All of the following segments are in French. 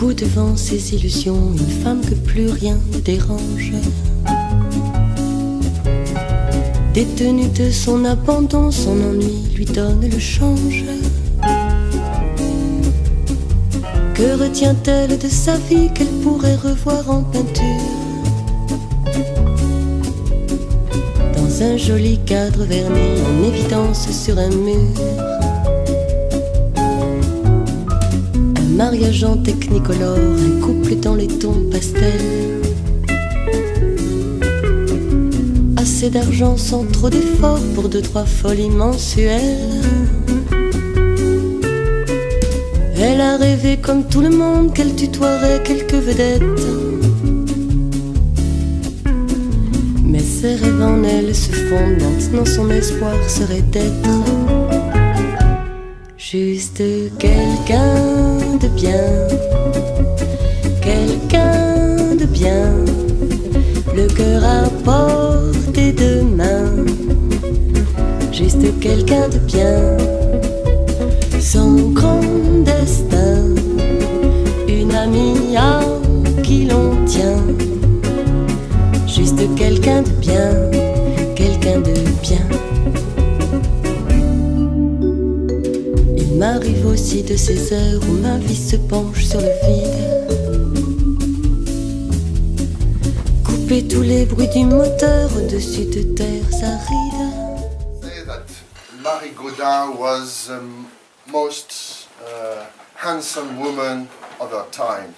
debout devant ses illusions, une femme que plus rien ne dérange. Détenue de son abandon, son ennui lui donne le change. Que retient-elle de sa vie qu'elle pourrait revoir en peinture? Dans un joli cadre verni en évidence sur un mur. Un mariage en technicolore, un couple dans les tons pastels. Assez d'argent sans trop d'efforts pour 2-3 folies mensuelles. Elle a rêvé comme tout le monde qu'elle tutoierait quelques vedettes. Mais ses rêves en elle se fondent, maintenant son espoir serait d'être juste quelqu'un de bien. Quelqu'un de bien, le cœur à portée de main. Juste quelqu'un de bien, son grand destin, une amie à qui l'on tient. Juste quelqu'un de bien, quelqu'un de bien. Il m'arrive aussi de ces heures où ma vie se penche sur le vide. Couper tous les bruits du moteur au-dessus de terres arides. Say that Marie Gaudin was most handsome woman of her time,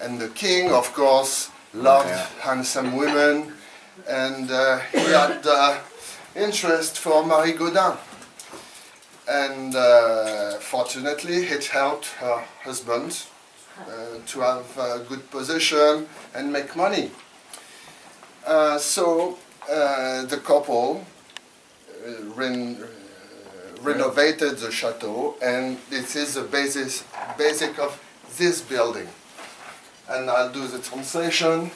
and the king, of course, loved handsome women, and he had interest for Marie Gaudin, and fortunately it helped her husband to have a good position and make money. So the couple renovated the chateau, and this is the basic of this building. And I'll do the translation.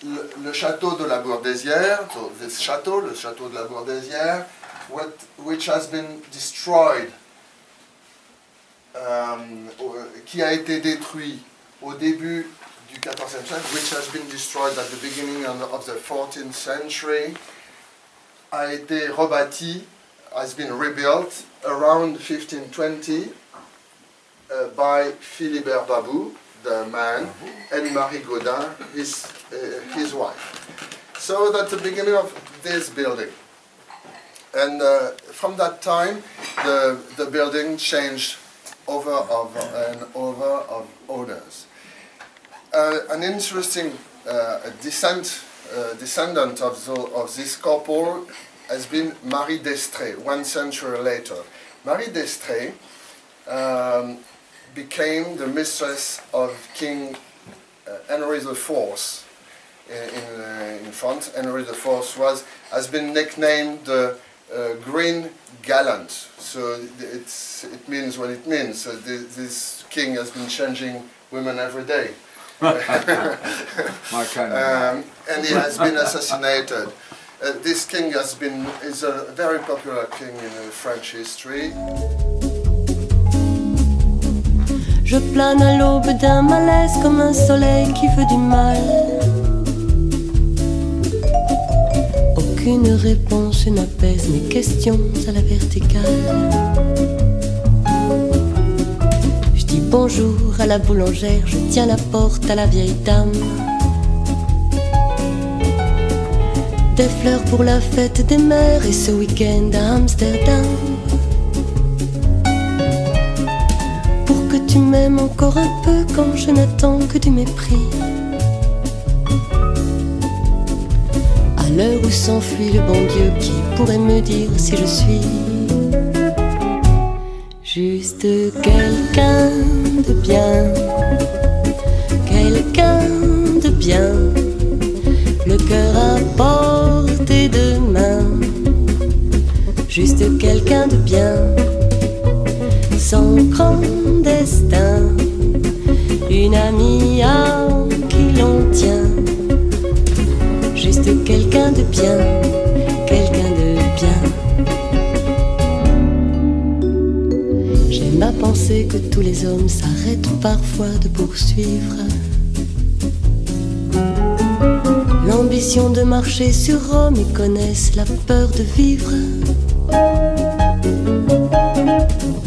Le château de la Bourdesière, so this château, le château de la Bourdesière, which has been destroyed, qui a été détruit au début du XIVe siècle, which has been destroyed at the beginning of the 14th century, a été rebâti, has been rebuilt around 1520 by Philibert Babou, the man, and Marie Gaudin, his wife. So that's the beginning of this building. And from that time, the building changed over and over of owners. An interesting descendant of this couple has been Marie d'Estrées, 1 century later. Marie d'Estrées became the mistress of King Henry IV in France. Henry IV has been nicknamed the Green Gallant, so it means what it means. So this king has been changing women every day. My kind of and he has been assassinated. This king is a very popular king in French history. Je plane à l'aube d'un malaise comme un soleil qui veut du mal. Aucune réponse n'apaise mes questions à la verticale. Je dis bonjour à la boulangère, je tiens la porte à la vieille dame. Des fleurs pour la fête des mères et ce week-end à Amsterdam. Pour que tu m'aimes encore un peu quand je n'attends que du mépris. À l'heure où s'enfuit le bon Dieu, qui pourrait me dire si je suis juste quelqu'un de bien, quelqu'un de bien, le cœur à portée de main, juste quelqu'un de bien, sans grand destin, une amie à qui l'on tient, juste quelqu'un de bien, quelqu'un de bien. J'ai ma pensée sait que tous les hommes s'arrêtent parfois de poursuivre l'ambition de marcher sur Rome et connaissent la peur de vivre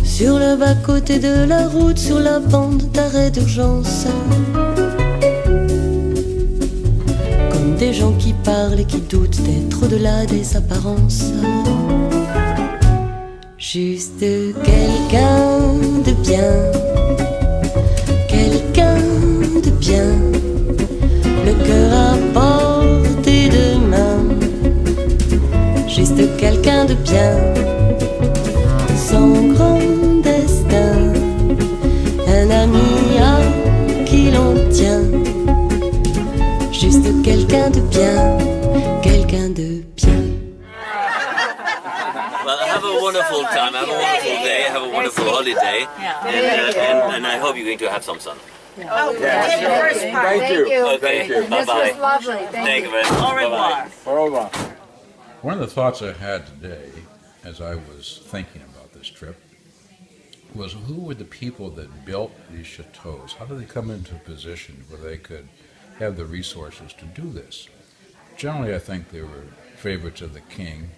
sur le bas-côté de la route, sur la bande d'arrêt d'urgence, comme des gens qui parlent et qui doutent d'être au-delà des apparences. Juste quelqu'un de bien, quelqu'un de bien, le cœur à portée de main. Juste quelqu'un de bien, sans grand destin, un ami à qui l'on tient. Juste quelqu'un de bien, quelqu'un de bien. Well, have a wonderful time, have a wonderful day, have a wonderful holiday, and I hope you're going to have some sun. Oh, thank you. Okay, bye-bye. This was lovely. Thank you very much. Au revoir. Au revoir. One of the thoughts I had today, as I was thinking about this trip, was who were the people that built these chateaus? How did they come into a position where they could have the resources to do this? Generally, I think they were favorites of the king,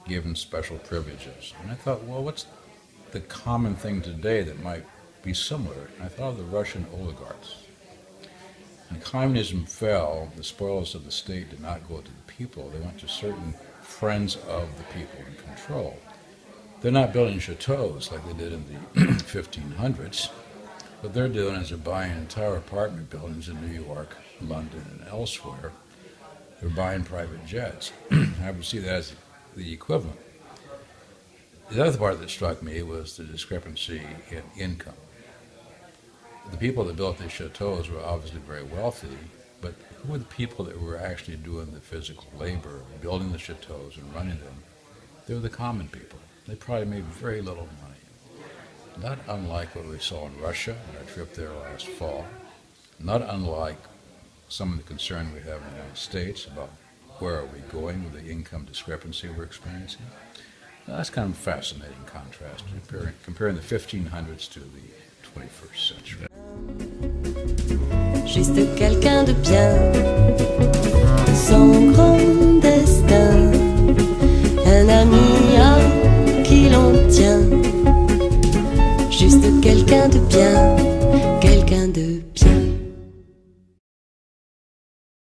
given special privileges. And I thought, well, what's the common thing today that might be similar? And I thought of the Russian oligarchs. When communism fell, the spoils of the state did not go to the people. They went to certain friends of the people in control. They're not building chateaus like they did in the 1500s. What they're doing is they're buying entire apartment buildings in New York, London, and elsewhere. They're buying private jets. I would see that as the equivalent. The other part that struck me was the discrepancy in income. The people that built these chateaus were obviously very wealthy, but who were the people that were actually doing the physical labor, building the chateaus and running them? They were the common people. They probably made very little money. Not unlike what we saw in Russia on our trip there last fall. Not unlike some of the concern we have in the United States about where are we going with the income discrepancy we're experiencing. Now, that's kind of a fascinating contrast, comparing the 1500s to the 21st century. Juste quelqu'un de bien, sans grand destin, un ami à qui l'on tient. Juste quelqu'un de bien, quelqu'un de bien.